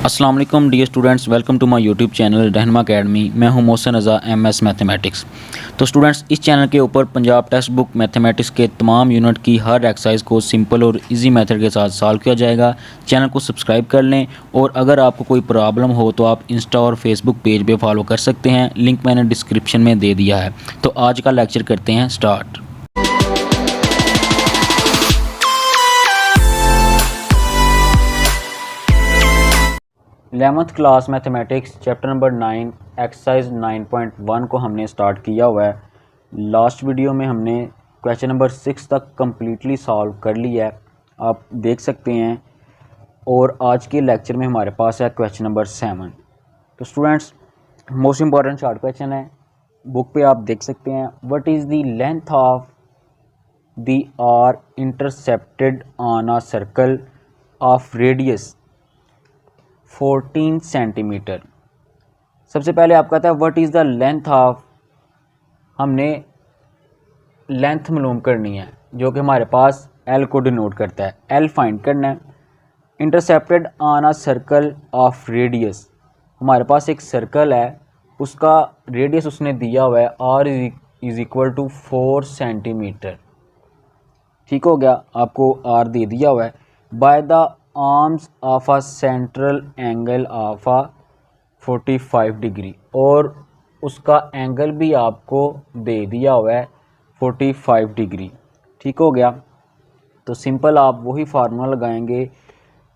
अस्सलाम वालेकुम dear students, welcome to my YouTube channel Rahnuma Academy. मैं हूं मोहसिन रज़ा एमएस मैथमेटिक्स। तो स्टूडेंट्स, इस चैनल के ऊपर पंजाब टेक्स्ट बुक मैथमेटिक्स के तमाम यूनिट की हर एक्सरसाइज को सिंपल और इजी मेथड के साथ सॉल्व किया जाएगा। चैनल को सब्सक्राइब कर लें और अगर आपको कोई प्रॉब्लम हो तो आप इंस्टा और फेसबुक पेज पे फॉलो कर सकते हैं। लिंक मैंने डिस्क्रिप्शन में दे दिया है। तो आज का लेक्चर करते हैं start. 11th class mathematics chapter number 9 exercise 9.1 को हमने स्टार्ट किया हुआ है। लास्ट वीडियो में हमने क्वेश्चन नंबर 6 तक कम्प्लीटली सॉल्व कर लिया है, आप देख सकते हैं। और आज के लेक्चर में हमारे पास है क्वेश्चन नंबर 7। तो students, most important short question है, बुक पे आप देख सकते हैं। What is the length of the arc intercepted on a circle of radius 14 centimetre. सबसे पहले आप कहता है what is the length of, हमने लेंथ मालूम करनी है जो कि हमारे पास एल को डिनोट करता है। एल फाइंड करना है। Intercepted on a circle of radius, हमारे पास एक सर्कल है, उसका रेडियस उसने दिया हुआ है r is equal to 4 centimetre. ठीक हो गया, आपको आर दे दिया हुआ है। By the arms of a central angle of a 45 degree, और उसका एंगल भी आपको दे दिया हुआ है 45 डिग्री। ठीक हो गया, तो सिंपल आप वही फार्मूला लगाएंगे,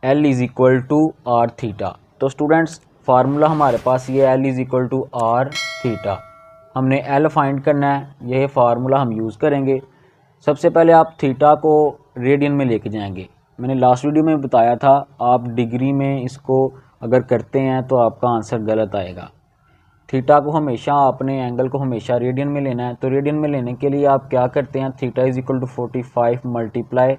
L is equal to are theta. तो स्टूडेंट्स, फार्मूला हमारे पास ये L is equal to are theta. हमने L फाइंड करना है, यह फार्मूला हम यूज़ करेंगे। सबसे पहले आप थीटा को रेडियन में लेके जाएंगे। मैंने लास्ट वीडियो में बताया था, आप डिग्री में इसको अगर करते हैं तो आपका आंसर गलत आएगा। थीटा को हमेशा, अपने एंगल को हमेशा रेडियन में लेना है। तो रेडियन में लेने के लिए आप क्या करते हैं, theta is equal to 45 multiply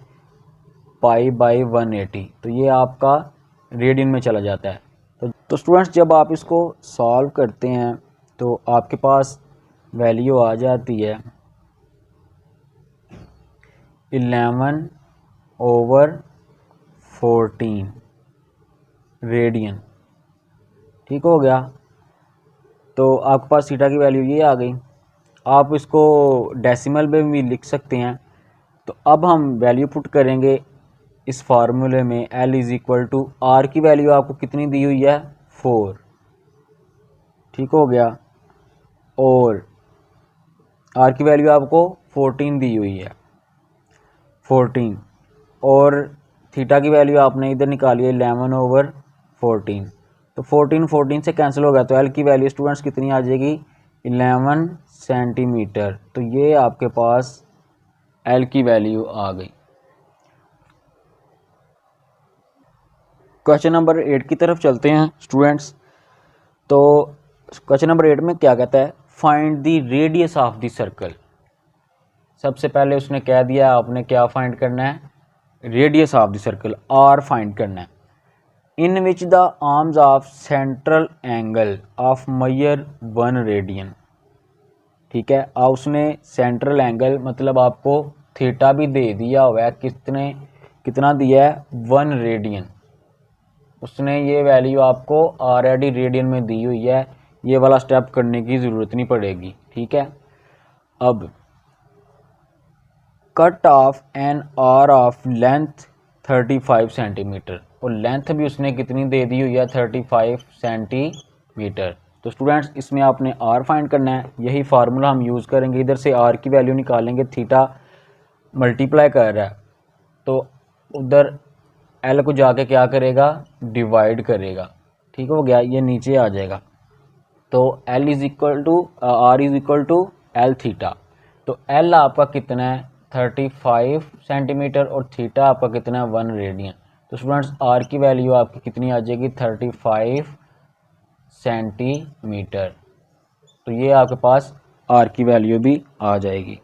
pi by 180, तो ये आपका रेडियन में चला जाता है। तो स्टूडेंट्स, जब आप इसको सॉल्व करते हैं तो आपके पास वैल्यू आ जाती है 11/14 रेडियन। ठीक हो गया, तो आपके पास थीटा की वैल्यू ये आ गई। आप इसको डेसिमल में भी लिख सकते हैं। तो अब हम वैल्यू पुट करेंगे इस फार्मूले में। L is equal to r की वैल्यू आपको कितनी दी हुई है, 4। ठीक हो गया, और आर की वैल्यू आपको 14 दी हुई है, 14, और थीटा की वैल्यू आपने इधर निकाली है 11/14। तो 14 से कैंसिल होगा, तो एल की वैल्यू स्टूडेंट्स कितनी आ जाएगी, 11 सेंटीमीटर। तो ये आपके पास एल की वैल्यू आ गई। क्वेश्चन नंबर 8 की तरफ चलते हैं स्टूडेंट्स। तो क्वेश्चन नंबर 8 में क्या कहता है, find the radius of the circle. सबसे पहले उसने कह दिया आपने क्या फाइंड करना है, radius of the circle, R find करना है। In which the arms of central angle of measure 1 radian. ठीक है, और उसने सेंट्रल एंगल मतलब आपको थीटा भी दे दिया हुआ है, कितना दिया है, 1 रेडियन। उसने ये वैल्यू आपको ऑलरेडी रेडियन में दी हुई है, ये वाला स्टेप करने की ज़रूरत नहीं पड़ेगी। ठीक है, अब cut off an arc of length 35 centimetre, और लेंथ भी उसने कितनी दे दी हुई है, 35 सेंटीमीटर। तो स्टूडेंट्स, इसमें आपने आर फाइंड करना है, यही फार्मूला हम यूज़ करेंगे। इधर से आर की वैल्यू निकालेंगे, थीटा मल्टीप्लाई कर रहा है तो उधर एल को जाके क्या करेगा, डिवाइड करेगा। ठीक हो गया, ये नीचे आ जाएगा। तो L is equal to r is equal to L theta. तो एल आपका कितना है, 35 सेंटीमीटर, और थीटा आपका कितना है, 1 रेडियन। तो स्टूडेंट्स, आर की वैल्यू आपकी कितनी आ जाएगी, 35 सेंटीमीटर। तो ये आपके पास आर की वैल्यू भी आ जाएगी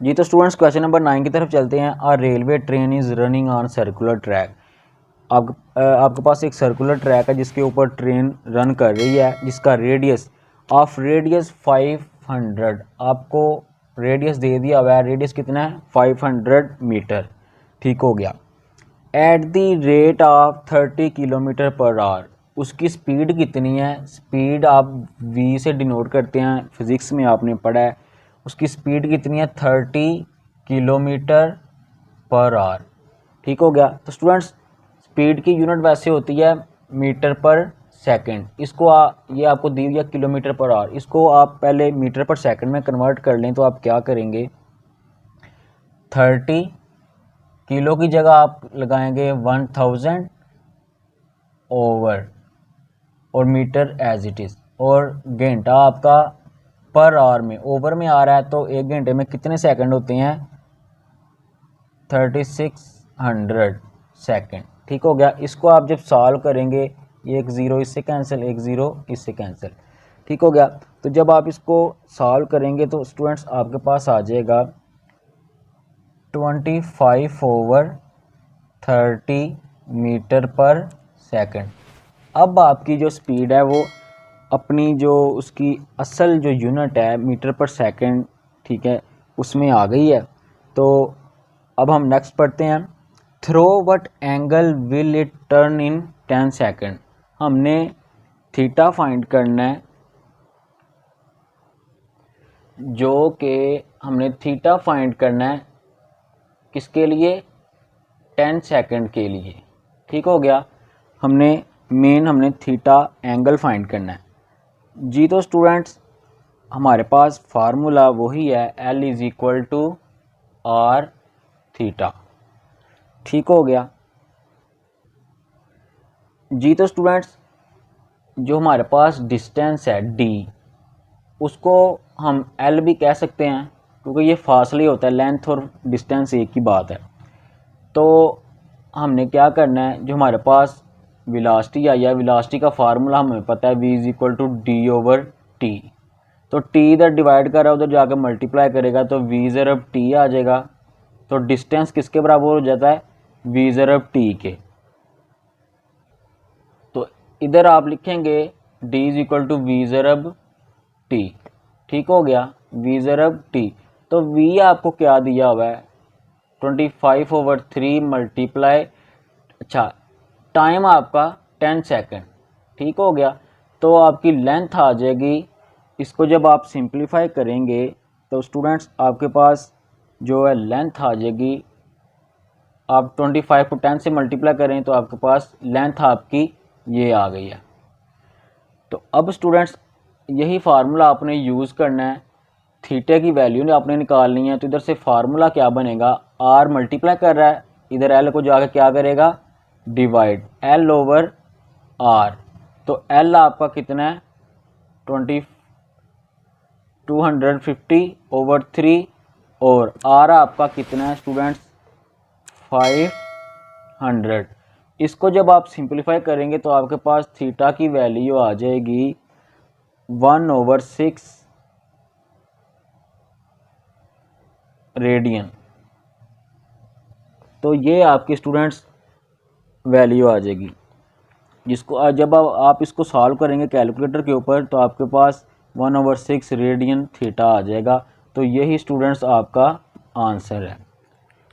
जी। तो स्टूडेंट्स, क्वेश्चन नंबर 9 की तरफ चलते हैं। A railway train is running on circular track. आपके पास एक सर्कुलर ट्रैक है जिसके ऊपर ट्रेन रन कर रही है, जिसका रेडियस 500, आपको रेडियस दे दिया हुआ है, रेडियस कितना है, 500 मीटर। ठीक हो गया, at the rate of 30 kilometre per hour, उसकी स्पीड कितनी है। स्पीड आप v से डिनोट करते हैं, फिज़िक्स में आपने पढ़ा है। उसकी स्पीड कितनी है 30 किलोमीटर पर आवर। ठीक हो गया। तो स्टूडेंट्स स्पीड की यूनिट वैसे होती है मीटर पर सेकंड। इसको ये आपको दी हुई है किलोमीटर पर आवर, इसको आप पहले मीटर पर सेकंड में कन्वर्ट कर लें तो आप क्या करेंगे 30 किलो की जगह आप लगाएंगे 1000 ओवर और मीटर एज इट इज़, और घंटा आपका पर आवर में ओवर में आ रहा है तो एक घंटे में कितने सेकंड होते हैं 3600 सेकंड। ठीक हो गया। इसको आप जब सॉल्व करेंगे ये एक ज़ीरो इससे कैंसिल, एक ज़ीरो इससे कैंसिल। ठीक हो गया। तो जब आप इसको सॉल्व करेंगे तो स्टूडेंट्स आपके पास आ जाएगा 25/30 मीटर पर सेकंड। अब आपकी जो स्पीड है वो अपनी जो उसकी असल जो यूनिट है मीटर पर सेकंड, ठीक है, उसमें आ गई है। तो अब हम नेक्स्ट पढ़ते हैं। Through what angle will it turn in 10 second. हमने थीटा फाइंड करना है, जो कि हमने थीटा फाइंड करना है किसके लिए 10 सेकंड के लिए। ठीक हो गया। हमने थीटा एंगल फाइंड करना है जी। तो स्टूडेंट्स हमारे पास फार्मूला वही है L is equal to are theta. ठीक हो गया जी। तो स्टूडेंट्स जो हमारे पास डिस्टेंस है d, उसको हम L भी कह सकते हैं क्योंकि ये फासले होता है, लेंथ और डिस्टेंस एक ही बात है। तो हमने क्या करना है, जो हमारे पास वेलोसिटी आई है, वेलोसिटी का फार्मूला हमें पता है v is equal to d/t। तो t इधर डिवाइड कर रहा है, उधर जाकर मल्टीप्लाई करेगा तो v/t आ जाएगा। तो डिस्टेंस किसके बराबर हो जाता है v/t के। तो इधर आप लिखेंगे d is equal to v/t। ठीक हो गया, v/t। तो v आपको क्या दिया हुआ है 25/3 मल्टीप्लाई, अच्छा टाइम आपका 10 सेकंड। ठीक हो गया। तो आपकी लेंथ आ जाएगी, इसको जब आप सिंप्लीफाई करेंगे तो स्टूडेंट्स आपके पास जो है लेंथ आ जाएगी, आप 25 को 10 से मल्टीप्लाई करें तो आपके पास लेंथ आपकी ये आ गई है। तो अब स्टूडेंट्स यही फार्मूला आपने यूज़ करना है, थीटे की वैल्यू आपने निकालनी है। तो इधर से फार्मूला क्या बनेगा, आर मल्टीप्लाई कर रहा है, इधर एल को जाकर क्या करेगा डिवाइड, L/R। तो L आपका कितना है 250/3 और R आपका कितना है स्टूडेंट्स 500। इसको जब आप सिंप्लीफाई करेंगे तो आपके पास थीटा की वैल्यू आ जाएगी 1/6 रेडियन। तो ये आपके स्टूडेंट्स वैल्यू आ जाएगी, जिसको जब आप इसको सॉल्व करेंगे कैलकुलेटर के ऊपर तो आपके पास 1/6 रेडियन थीटा आ जाएगा। तो यही स्टूडेंट्स आपका आंसर है।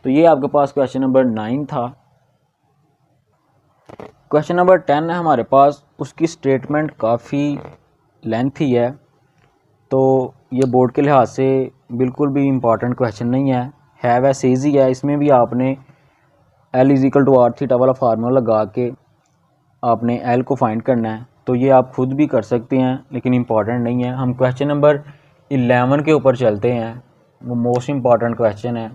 तो ये आपके पास क्वेश्चन नंबर 9 था। क्वेश्चन नंबर 10 है हमारे पास, उसकी स्टेटमेंट काफ़ी लेंथी है, तो ये बोर्ड के लिहाज से बिल्कुल भी इम्पॉर्टेंट क्वेश्चन नहीं है वैसे ईजी है। इसमें भी आपने L is equal to are theta वाला फार्मूला लगा के आपने L को फाइंड करना है। तो ये आप खुद भी कर सकते हैं लेकिन इम्पॉर्टेंट नहीं है। हम क्वेश्चन नंबर 11 के ऊपर चलते हैं, वो मोस्ट इम्पॉर्टेंट क्वेश्चन है।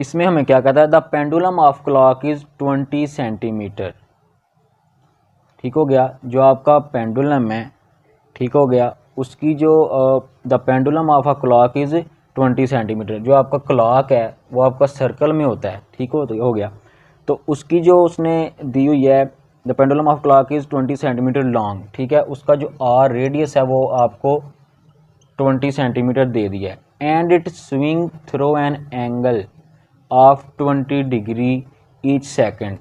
इसमें हमें क्या कहता है, the pendulum of clock is 20 centimetre. ठीक हो गया। जो आपका पेंडुलम है, ठीक हो गया, उसकी जो the pendulum of a clock is 20 centimetre. जो आपका क्लॉक है वो आपका सर्कल में होता है, ठीक हो गया। तो उसकी जो उसने दी हुई है the pendulum of clock is 20 centimetre long, ठीक है, उसका जो आर रेडियस है वो आपको 20 सेंटीमीटर दे दिया है। And it swing through an angle of 20 degree each second.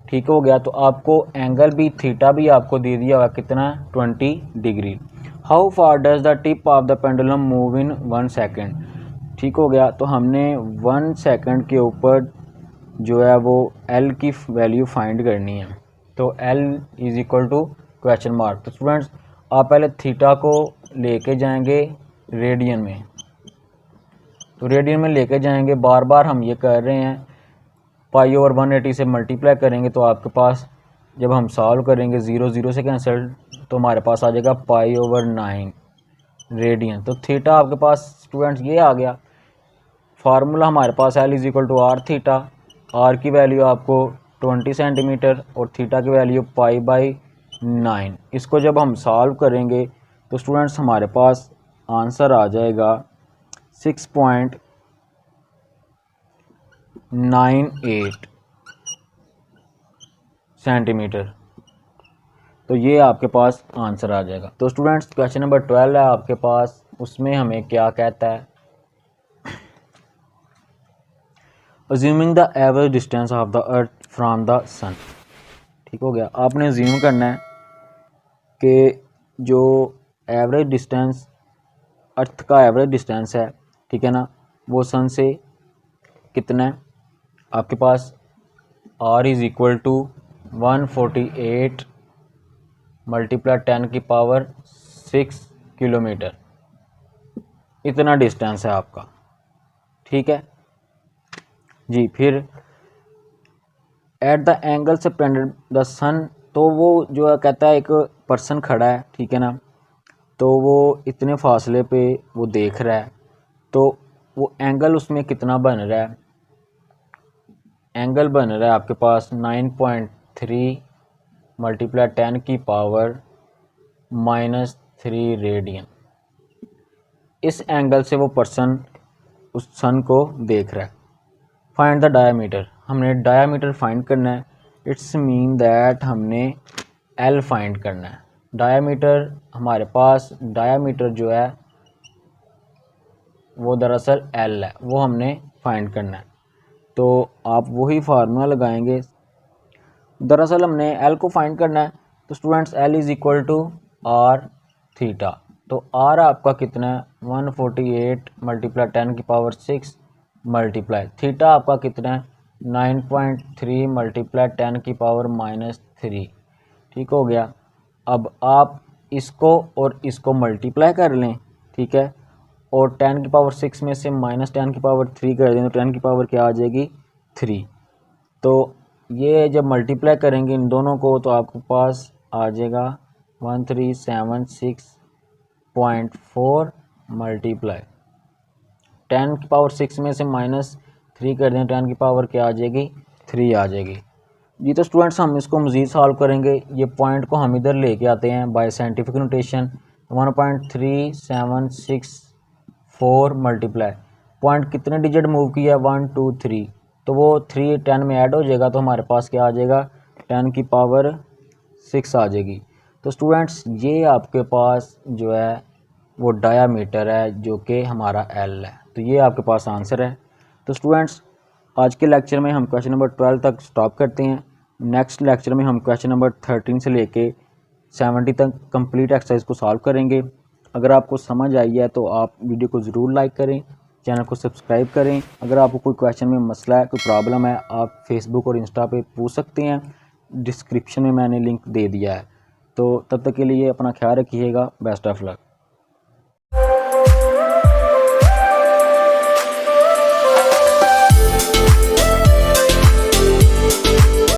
ठीक हो गया। तो आपको एंगल भी थीटा भी आपको दे दिया हुआ कितना 20 degree. How far does the tip of the pendulum move in 1 second. ठीक हो गया। तो हमने 1 सेकेंड के ऊपर जो है वो एल की वैल्यू फाइंड करनी है। तो L is equal to question mark. तो स्टूडेंट्स आप पहले थीटा को लेके जाएंगे रेडियन में, तो रेडियन में लेके जाएंगे, बार बार हम ये कर रहे हैं, पाई ओवर 180 से मल्टीप्लाई करेंगे तो आपके पास जब हम सॉल्व करेंगे 0 0 से कैंसिल, तो हमारे पास आ जाएगा पाई ओवर 9 रेडियन। तो थीटा आपके पास स्टूडेंट्स ये आ गया। फार्मूला हमारे पास L is equal to are theta, R की वैल्यू आपको 20 सेंटीमीटर और थीटा की वैल्यू पाई बाई 9। इसको जब हम सॉल्व करेंगे तो स्टूडेंट्स हमारे पास आंसर आ जाएगा 6.98 सेंटीमीटर। तो ये आपके पास आंसर आ जाएगा। तो स्टूडेंट्स क्वेश्चन नंबर 12 है आपके पास, उसमें हमें क्या कहता है, assuming the average distance of the earth from the sun. ठीक हो गया, आपने अज्यूम करना है कि जो एवरेज डिस्टेंस अर्थ का एवरेज डिस्टेंस है, ठीक है ना, वो सन से कितना है। आपके पास r is equal to 148 multiply 10 की पावर 6 किलोमीटर, इतना डिस्टेंस है आपका। ठीक है जी। फिर at the angle separated the sun, तो वो जो है कहता है एक पर्सन खड़ा है, ठीक है ना, तो वो इतने फासले पे वो देख रहा है, तो वो एंगल उसमें कितना बन रहा है, एंगल बन रहा है आपके पास 9.3 मल्टीप्लाई 10 की पावर -3 रेडियन। इस एंगल से वो पर्सन उस सन को देख रहा है। फाइंड द डायामीटर, हमने डायामीटर फाइंड करना है। इट्स मीन दैट हमने एल फाइंड करना है। डायामीटर हमारे पास, डायामीटर जो है वो दरअसल एल है, वो हमने फाइंड करना है। तो आप वही फार्मूला लगाएंगे। दरअसल हमने एल को फाइंड करना है, तो students L is equal to are theta. तो आर आपका कितना है 148 मल्टीप्लाई 10 की पावर 6 मल्टीप्लाई थीटा आपका कितना है 9.3 मल्टीप्लाई 10 की पावर -3। ठीक हो गया। अब आप इसको और इसको मल्टीप्लाई कर लें, ठीक है, और 10 की पावर 6 में से -10 की पावर 3 कर दें तो 10 की पावर क्या आ जाएगी 3। तो ये जब मल्टीप्लाई करेंगे इन दोनों को तो आपके पास आ जाएगा 1376.4 मल्टीप्लाई 10 की पावर 6 में से -3 कर दें, 10 की पावर क्या आ जाएगी 3 आ जाएगी जी। तो स्टूडेंट्स हम इसको मज़ीद सॉल्व करेंगे। ये पॉइंट को हम इधर लेके आते हैं bye scientific notation. 1.3764 multiply point कितने डिजिट मूव किया 1 2 3, तो वो 3 10 में ऐड हो जाएगा, तो हमारे पास क्या आ जाएगा 10 की पावर 6 आ जाएगी। तो स्टूडेंट्स ये आपके पास जो है वो डायामीटर है जो कि हमारा एल है। तो ये आपके पास आंसर है। तो स्टूडेंट्स आज के लेक्चर में हम क्वेश्चन नंबर 12 तक स्टॉप करते हैं। नेक्स्ट लेक्चर में हम क्वेश्चन नंबर 13 से लेके 70 तक कंप्लीट एक्सरसाइज को सॉल्व करेंगे। अगर आपको समझ आई है तो आप वीडियो को ज़रूर लाइक करें, चैनल को सब्सक्राइब करें। अगर आपको कोई क्वेश्चन में मसला है, कोई प्रॉब्लम है, आप फेसबुक और इंस्टा पे पूछ सकते हैं, डिस्क्रिप्शन में मैंने लिंक दे दिया है। तो तब तक के लिए अपना ख्याल रखिएगा। Best of luck.